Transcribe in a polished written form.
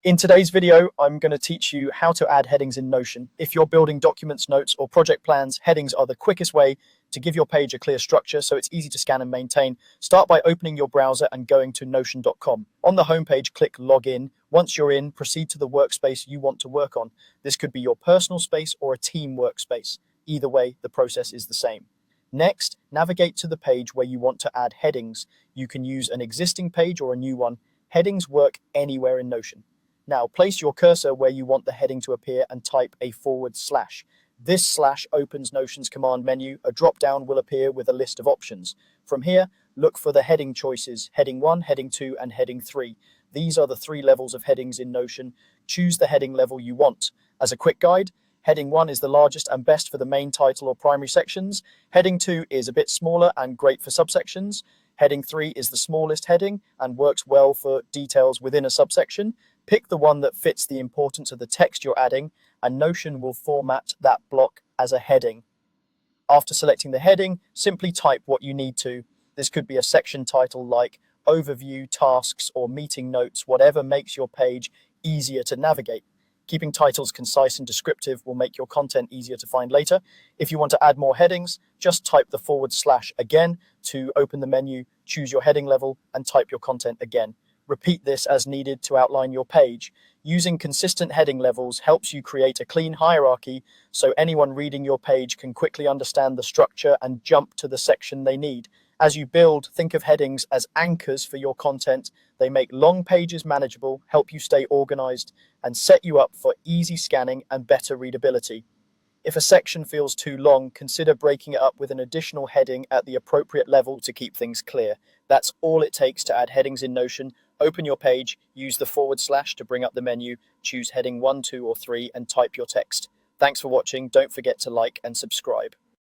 In today's video, I'm going to teach you how to add headings in Notion. If you're building documents, notes, or project plans, headings are the quickest way to give your page a clear structure so it's easy to scan and maintain. Start by opening your browser and going to notion.com. On the homepage, click Login. Once you're in, proceed to the workspace you want to work on. This could be your personal space or a team workspace. Either way, the process is the same. Next, navigate to the page where you want to add headings. You can use an existing page or a new one. Headings work anywhere in Notion. Now, place your cursor where you want the heading to appear and type a /. This slash opens Notion's command menu. A drop-down will appear with a list of options. From here, look for the heading choices, heading 1, heading 2, and heading 3. These are the 3 levels of headings in Notion. Choose the heading level you want. As a quick guide, heading 1 is the largest and best for the main title or primary sections. Heading 2 is a bit smaller and great for subsections. Heading 3 is the smallest heading and works well for details within a subsection. Pick the one that fits the importance of the text you're adding, and Notion will format that block as a heading. After selecting the heading, simply type what you need to. This could be a section title like Overview, Tasks, or Meeting Notes, whatever makes your page easier to navigate. Keeping titles concise and descriptive will make your content easier to find later. If you want to add more headings, just type the / again to open the menu, choose your heading level, and type your content again. Repeat this as needed to outline your page. Using consistent heading levels helps you create a clean hierarchy so anyone reading your page can quickly understand the structure and jump to the section they need. As you build, think of headings as anchors for your content. They make long pages manageable, help you stay organized, and set you up for easy scanning and better readability. If a section feels too long, consider breaking it up with an additional heading at the appropriate level to keep things clear. That's all it takes to add headings in Notion. Open your page, use the / to bring up the menu, choose heading 1, 2, or 3, and type your text. Thanks for watching. Don't forget to like and subscribe.